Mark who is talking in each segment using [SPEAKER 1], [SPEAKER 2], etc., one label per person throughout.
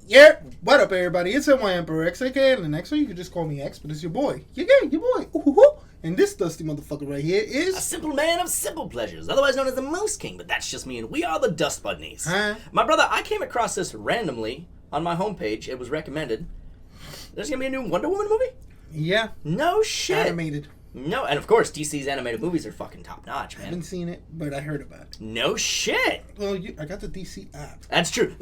[SPEAKER 1] Yeah, what up, everybody? It's NY Emperor X, aka the next one. You can just call me X, but it's your boy. Yeah, your boy. Ooh. And this dusty motherfucker right here is
[SPEAKER 2] a simple man of simple pleasures, otherwise known as the Mouse King, but that's just me, and we are the Dust Budnies.
[SPEAKER 1] Huh?
[SPEAKER 2] My brother, I came across this randomly on my homepage. It was recommended. There's gonna be a new Wonder Woman movie?
[SPEAKER 1] Yeah.
[SPEAKER 2] No shit.
[SPEAKER 1] Animated.
[SPEAKER 2] No, and of course, DC's animated movies are fucking top notch,
[SPEAKER 1] I
[SPEAKER 2] man.
[SPEAKER 1] haven't seen it, but I heard about it.
[SPEAKER 2] No shit.
[SPEAKER 1] Well, I got the DC app.
[SPEAKER 2] That's true.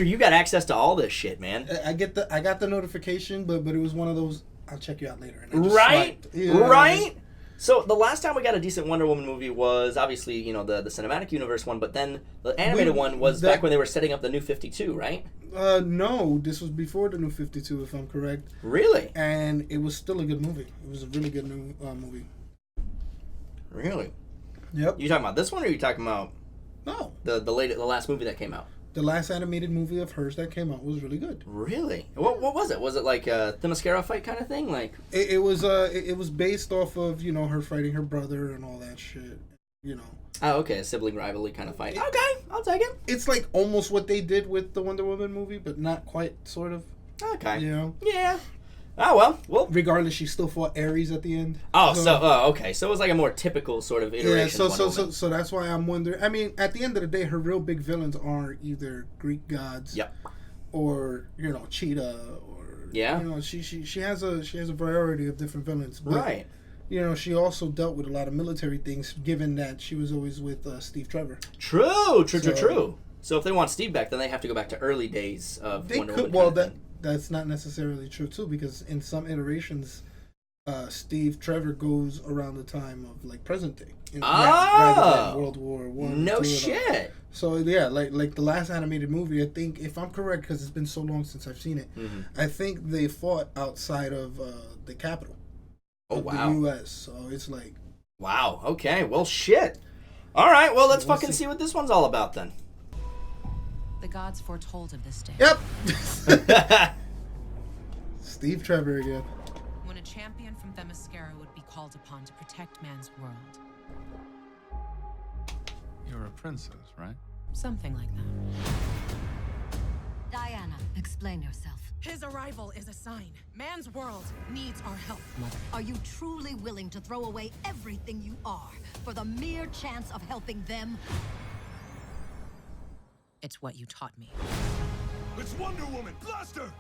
[SPEAKER 2] You got access to all this shit, man.
[SPEAKER 1] I got the notification, but it was one of those. I'll check you out later. And I just
[SPEAKER 2] Right?
[SPEAKER 1] swiped. Yeah.
[SPEAKER 2] Right? So the last time we got a decent Wonder Woman movie was obviously, you know, the cinematic universe one, but then the animated one was back when they were setting up the New 52, right?
[SPEAKER 1] No, this was before the New 52, if I'm correct.
[SPEAKER 2] Really?
[SPEAKER 1] And it was still a good movie. It was a really good new movie.
[SPEAKER 2] Really?
[SPEAKER 1] Yep.
[SPEAKER 2] You talking about this one, or are you talking about
[SPEAKER 1] No.
[SPEAKER 2] the last movie that came out?
[SPEAKER 1] The last animated movie of hers that came out was really good.
[SPEAKER 2] Really? What was it? Was it like a Themyscira fight kind of thing? Like
[SPEAKER 1] it was based off of, you know, her fighting her brother and all that shit. You know.
[SPEAKER 2] Oh, okay, a sibling rivalry kind of fight. Okay, I'll take it.
[SPEAKER 1] It's like almost what they did with the Wonder Woman movie, but not quite, sort of.
[SPEAKER 2] Okay.
[SPEAKER 1] You know.
[SPEAKER 2] Yeah. Oh well.
[SPEAKER 1] Regardless, she still fought Ares at the end.
[SPEAKER 2] Oh, okay. So it was like a more typical sort of iteration.
[SPEAKER 1] Yeah.
[SPEAKER 2] of Wonder Woman.
[SPEAKER 1] So that's why I'm wondering. I mean, at the end of the day, her real big villains are either Greek gods.
[SPEAKER 2] Yep.
[SPEAKER 1] Or, you know, Cheetah, or
[SPEAKER 2] yeah.
[SPEAKER 1] You know, she has a variety of different villains. But,
[SPEAKER 2] right.
[SPEAKER 1] You know, she also dealt with a lot of military things, given that she was always with Steve Trevor.
[SPEAKER 2] True. So if they want Steve back, then they have to go back to early days of Wonder Woman.
[SPEAKER 1] Well, that's not necessarily true too, because in some iterations, Steve Trevor goes around the time of like present day, rather than World War One.
[SPEAKER 2] No shit.
[SPEAKER 1] So yeah, like the last animated movie, I think, if I'm correct, because it's been so long since I've seen it, I think they fought outside of the capital.
[SPEAKER 2] Oh, wow.
[SPEAKER 1] The U.S. So it's like.
[SPEAKER 2] Wow. Okay. Well, shit. All right. Well, let's
[SPEAKER 1] we'll
[SPEAKER 2] fucking see what this one's all about then.
[SPEAKER 3] The gods foretold of this day.
[SPEAKER 1] Yep. Steve Trevor again.
[SPEAKER 3] When a champion from Themyscira would be called upon to protect man's world.
[SPEAKER 4] You're a princess, right?
[SPEAKER 3] Something like that.
[SPEAKER 5] Diana, explain yourself.
[SPEAKER 6] His arrival is a sign. Man's world needs our help.
[SPEAKER 3] Mother.
[SPEAKER 5] Are you truly willing to throw away everything you are for the mere chance of helping them?
[SPEAKER 3] It's what you taught me.
[SPEAKER 7] It's Wonder Woman! Blast her!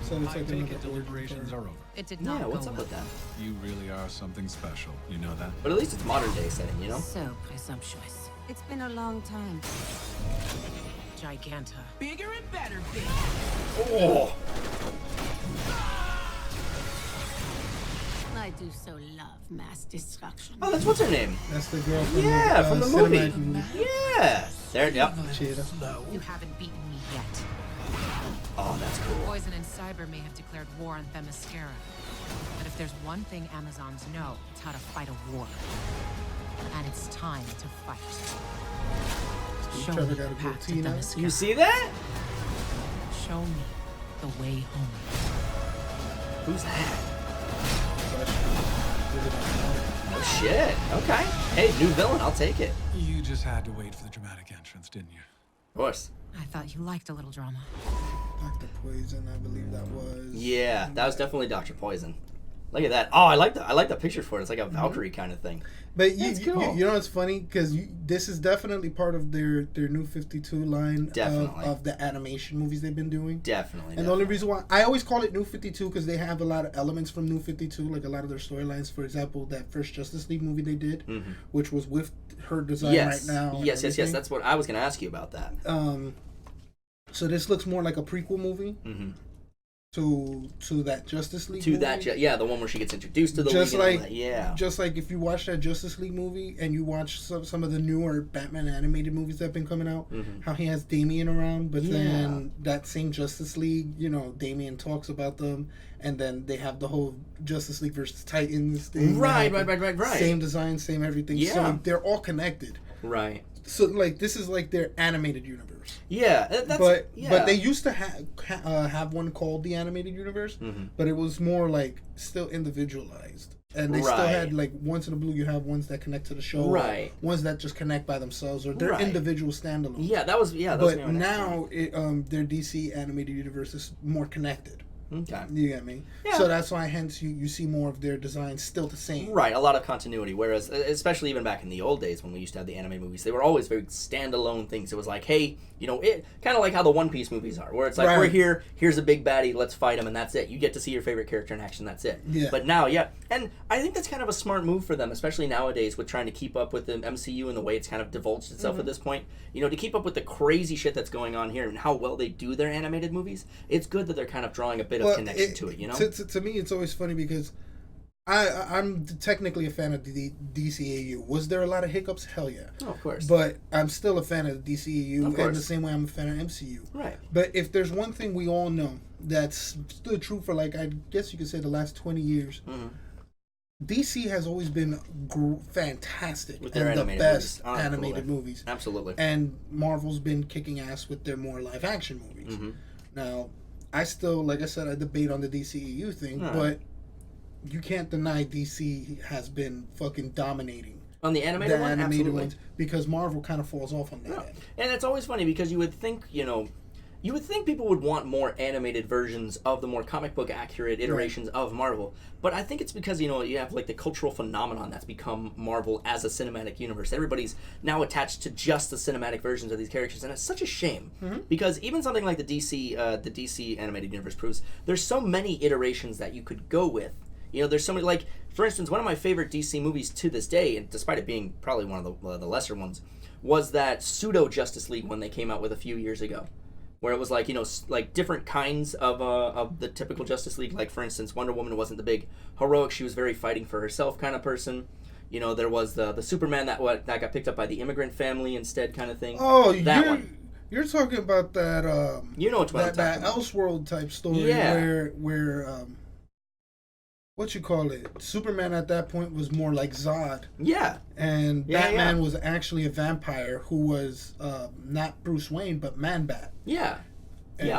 [SPEAKER 1] So it's
[SPEAKER 4] I
[SPEAKER 1] like
[SPEAKER 4] take it deliberations are over.
[SPEAKER 3] It did not
[SPEAKER 2] Yeah.
[SPEAKER 3] go
[SPEAKER 2] What's up
[SPEAKER 3] well.
[SPEAKER 2] with that?
[SPEAKER 4] You really are something special. You know that?
[SPEAKER 2] But at least it's modern day setting, you know.
[SPEAKER 3] So presumptuous.
[SPEAKER 5] It's been a long time.
[SPEAKER 3] Giganta.
[SPEAKER 6] Bigger and better, big.
[SPEAKER 2] Oh.
[SPEAKER 8] I do so love mass destruction.
[SPEAKER 2] Oh, that's what's her name?
[SPEAKER 1] That's the girl from
[SPEAKER 2] From the movie.
[SPEAKER 1] cinematic movie.
[SPEAKER 2] Yeah. There. Yep.
[SPEAKER 1] Cheetah.
[SPEAKER 3] You haven't beaten me yet.
[SPEAKER 2] Oh, that's cool.
[SPEAKER 3] Poison and Cyber may have declared war on Themyscira. But if there's one thing Amazons know, it's how to fight a war. And it's time to fight. Show
[SPEAKER 1] Trevor
[SPEAKER 3] me
[SPEAKER 1] got
[SPEAKER 3] the
[SPEAKER 1] a
[SPEAKER 3] path to
[SPEAKER 1] goatee now.
[SPEAKER 3] Themyscira.
[SPEAKER 2] You see that?
[SPEAKER 3] Show me the way home.
[SPEAKER 2] Who's that? Oh shit. Okay. Hey, new villain. I'll take it.
[SPEAKER 4] You just had to wait for the dramatic entrance, didn't you?
[SPEAKER 2] Of course.
[SPEAKER 3] I thought you liked a little drama.
[SPEAKER 1] Dr. Poison, I believe that was.
[SPEAKER 2] Yeah, that was definitely Dr. Poison. Look at that. Oh, I like the pictures for it. It's like a Valkyrie kind of thing.
[SPEAKER 1] But
[SPEAKER 2] That's cool.
[SPEAKER 1] you know what's funny? Because this is definitely part of their new 52 line of the animation movies they've been doing.
[SPEAKER 2] Definitely.
[SPEAKER 1] And the only reason why I always call it New 52 because they have a lot of elements from New 52, like a lot of their storylines. For example, that first Justice League movie they did, which was with her design right now.
[SPEAKER 2] Yes. That's what I was going to ask you about that.
[SPEAKER 1] So this looks more like a prequel movie to that Justice League.
[SPEAKER 2] To
[SPEAKER 1] movie.
[SPEAKER 2] that, the one where she gets introduced to the
[SPEAKER 1] Just
[SPEAKER 2] league. And
[SPEAKER 1] like
[SPEAKER 2] all that.
[SPEAKER 1] just like if you watch that Justice League movie and you watch some of the newer Batman animated movies that have been coming out, how he has Damian around, but then that same Justice League, you know, Damian talks about them, and then they have the whole Justice League versus Titans thing.
[SPEAKER 2] Right.
[SPEAKER 1] Same design, same everything.
[SPEAKER 2] Yeah.
[SPEAKER 1] So they're all connected.
[SPEAKER 2] Right.
[SPEAKER 1] So like this is like their animated universe.
[SPEAKER 2] Yeah,
[SPEAKER 1] but they used to have one called the animated universe, but it was more like still individualized. And they still had, like, once in a blue, you have ones that connect to the show.
[SPEAKER 2] Right.
[SPEAKER 1] Ones that just connect by themselves, or they're individual standalones.
[SPEAKER 2] Yeah, that was
[SPEAKER 1] But now, their DC animated universe is more connected.
[SPEAKER 2] Okay.
[SPEAKER 1] You get me?
[SPEAKER 2] Yeah.
[SPEAKER 1] So that's why, hence, you see more of their designs still the same.
[SPEAKER 2] Right, a lot of continuity. Whereas, especially even back in the old days when we used to have the anime movies, they were always very standalone things. It was like, hey, you know, it kind of like how the One Piece movies are, where it's like, we're here, here's a big baddie, let's fight him, and that's it. You get to see your favorite character in action, that's it.
[SPEAKER 1] Yeah.
[SPEAKER 2] But now, and I think that's kind of a smart move for them, especially nowadays with trying to keep up with the MCU and the way it's kind of divulged itself at this point. You know, to keep up with the crazy shit that's going on here and how well they do their animated movies, it's good that they're kind of drawing a bit of connection to it, you know?
[SPEAKER 1] To me, it's always funny because I'm technically a fan of the DCAU. Was there a lot of hiccups? Hell yeah.
[SPEAKER 2] Oh, of course.
[SPEAKER 1] But I'm still a fan of the DCAU,
[SPEAKER 2] Of course.
[SPEAKER 1] and the same way I'm a fan of MCU.
[SPEAKER 2] Right.
[SPEAKER 1] But if there's one thing we all know that's stood true for, like, I guess you could say the last 20 years, DC has always been fantastic
[SPEAKER 2] with their
[SPEAKER 1] and the
[SPEAKER 2] animated
[SPEAKER 1] best
[SPEAKER 2] movies.
[SPEAKER 1] animated movies.
[SPEAKER 2] Absolutely.
[SPEAKER 1] And Marvel's been kicking ass with their more live action movies. Now, I still, like I said, I debate on the DCEU thing, but you can't deny DC has been fucking dominating
[SPEAKER 2] on the animated
[SPEAKER 1] ones, because Marvel kind of falls off on that end.
[SPEAKER 2] And it's always funny because you would think, you would think people would want more animated versions of the more comic book accurate iterations of Marvel. But I think it's because, you have like the cultural phenomenon that's become Marvel as a cinematic universe. Everybody's now attached to just the cinematic versions of these characters, and it's such a shame. Because even something like the DC animated universe proves, there's so many iterations that you could go with. There's so many, like, for instance, one of my favorite DC movies to this day, and despite it being probably one of the lesser ones, was that pseudo Justice League one they came out with a few years ago. Where it was like, like different kinds of the typical Justice League. Like, for instance, Wonder Woman wasn't the big heroic, she was very fighting for herself kind of person. There was the Superman that got picked up by the immigrant family instead kind of thing.
[SPEAKER 1] Oh,
[SPEAKER 2] that one.
[SPEAKER 1] You're talking about that, that Elseworld type story where what you call it? Superman at that point was more like Zod.
[SPEAKER 2] Yeah.
[SPEAKER 1] And Batman was actually a vampire who was not Bruce Wayne, but Man-Bat.
[SPEAKER 2] Yeah.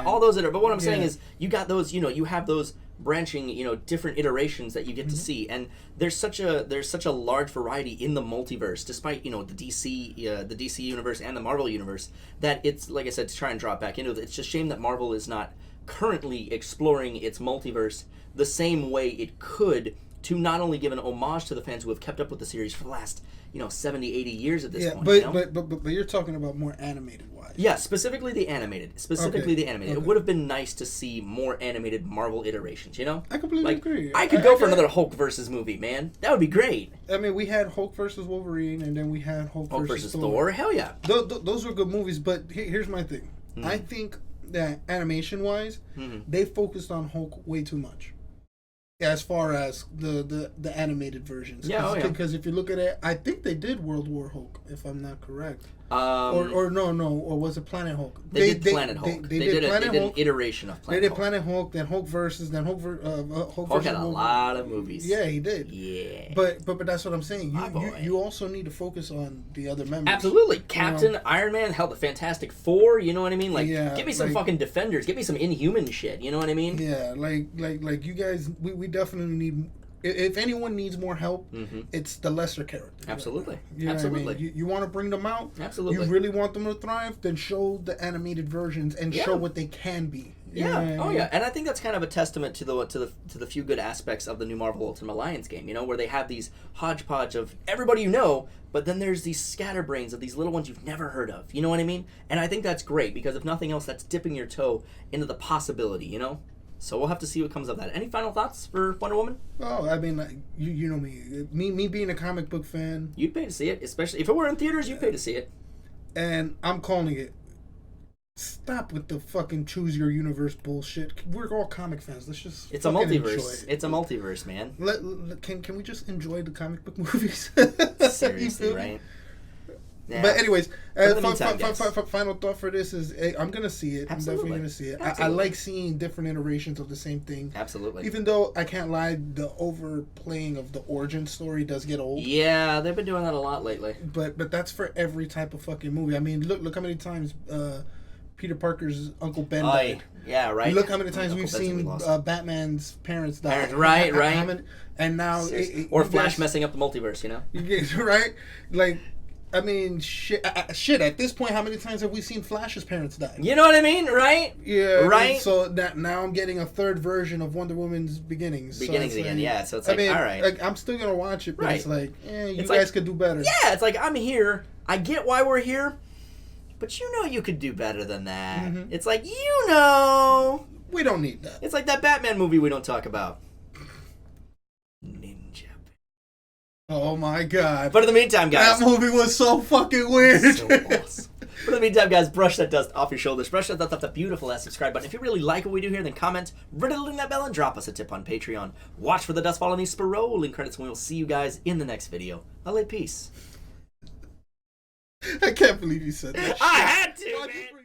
[SPEAKER 2] All those but what I'm saying is you got those, you have those branching, different iterations that you get to see, and there's such a large variety in the multiverse, despite, the DC universe and the Marvel universe, that it's, like I said, to try and drop back into it, it's just a shame that Marvel is not currently exploring its multiverse the same way it could, to not only give an homage to the fans who have kept up with the series for the last 70, 80 years at this point.
[SPEAKER 1] But you're talking about more animated wise.
[SPEAKER 2] Yeah, specifically the animated. It would have been nice to see more animated Marvel iterations,
[SPEAKER 1] I completely agree.
[SPEAKER 2] I could go for another Hulk versus movie, man. That would be great.
[SPEAKER 1] I mean, we had Hulk versus Wolverine, and then we had Hulk versus Thor.
[SPEAKER 2] Hell yeah.
[SPEAKER 1] Those were good movies, but here's my thing. I think that animation wise, they focused on Hulk way too much. As far as the animated versions. Because if you look at it, I think they did World War Hulk, if I'm not correct. Or was it Planet Hulk?
[SPEAKER 2] They did Planet Hulk. They did an iteration of Planet Hulk.
[SPEAKER 1] They did Planet Hulk, then Hulk versus, then Hulk
[SPEAKER 2] Hulk had a lot of movies.
[SPEAKER 1] Yeah, he did.
[SPEAKER 2] Yeah.
[SPEAKER 1] But that's what I'm saying. You also need to focus on the other members.
[SPEAKER 2] Absolutely. Captain, Iron Man, hell, the Fantastic Four, you know what I mean? Like, give me some fucking Defenders. Give me some Inhuman shit, you know what I mean?
[SPEAKER 1] Yeah, like you guys, we definitely need... If anyone needs more help, it's the lesser characters.
[SPEAKER 2] Absolutely.
[SPEAKER 1] Absolutely. I mean? You want to bring them out?
[SPEAKER 2] Absolutely.
[SPEAKER 1] You really want them to thrive? Then show the animated versions and show what they can be.
[SPEAKER 2] Yeah. And I think that's kind of a testament to the few good aspects of the new Marvel Ultimate Alliance game. Where they have these hodgepodge of everybody but then there's these scatterbrains of these little ones you've never heard of. You know what I mean? And I think that's great because if nothing else, that's dipping your toe into the possibility. So we'll have to see what comes of that. Any final thoughts for Wonder Woman?
[SPEAKER 1] Oh, I mean, you know me being a comic book fan.
[SPEAKER 2] You'd pay to see it, especially if it were in theaters. You'd pay to see it.
[SPEAKER 1] And I'm calling it. Stop with the fucking choose your universe bullshit. We're all comic fans. Let's just.
[SPEAKER 2] It's a multiverse. It's a multiverse, man.
[SPEAKER 1] Can we just enjoy the comic book movies?
[SPEAKER 2] Seriously, right?
[SPEAKER 1] Yeah. But anyways, final thought for this is I'm going to see it.
[SPEAKER 2] Absolutely.
[SPEAKER 1] I'm definitely going to see it. I like seeing different iterations of the same thing.
[SPEAKER 2] Absolutely.
[SPEAKER 1] Even though, I can't lie, the overplaying of the origin story does get old.
[SPEAKER 2] Yeah, they've been doing that a lot lately.
[SPEAKER 1] But that's for every type of fucking movie. I mean, look how many times Peter Parker's Uncle Ben died.
[SPEAKER 2] Yeah, right.
[SPEAKER 1] Look how many times
[SPEAKER 2] Uncle
[SPEAKER 1] we've
[SPEAKER 2] Benson we
[SPEAKER 1] seen
[SPEAKER 2] lost.
[SPEAKER 1] Batman's parents die.
[SPEAKER 2] Parents, right, right.
[SPEAKER 1] And now,
[SPEAKER 2] or
[SPEAKER 1] you
[SPEAKER 2] Flash
[SPEAKER 1] guys-
[SPEAKER 2] messing up the multiverse, you know?
[SPEAKER 1] You get right, like, I mean, shit. Shit. At this point, how many times have we seen Flash's parents die?
[SPEAKER 2] You know what I mean, right?
[SPEAKER 1] Yeah.
[SPEAKER 2] Right.
[SPEAKER 1] And so that now I'm getting a third version of Wonder Woman's beginnings.
[SPEAKER 2] Beginnings
[SPEAKER 1] so it's
[SPEAKER 2] again,
[SPEAKER 1] like,
[SPEAKER 2] yeah. So it's like,
[SPEAKER 1] I mean,
[SPEAKER 2] all right.
[SPEAKER 1] like I'm still gonna watch it, but
[SPEAKER 2] Right.
[SPEAKER 1] it's like, you
[SPEAKER 2] It's
[SPEAKER 1] guys
[SPEAKER 2] like-
[SPEAKER 1] could do better.
[SPEAKER 2] Yeah, it's like, I'm here. I get why we're here. But you know you could do better than that.
[SPEAKER 1] Mm-hmm.
[SPEAKER 2] It's like, you know.
[SPEAKER 1] We don't need that.
[SPEAKER 2] It's like that Batman movie we don't talk about. Ninja.
[SPEAKER 1] Oh my god.
[SPEAKER 2] But in the meantime, guys.
[SPEAKER 1] That movie was so fucking weird.
[SPEAKER 2] So awesome. But in the meantime, guys, brush that dust off your shoulders. Brush that dust off that beautiful ass subscribe button. If you really like what we do here, then comment, riddling that bell, and drop us a tip on Patreon. Watch for the dust fall on these rolling credits, and we will see you guys in the next video. LA peace.
[SPEAKER 1] I can't believe you said that.
[SPEAKER 2] I had to,
[SPEAKER 1] Why'd you
[SPEAKER 2] man.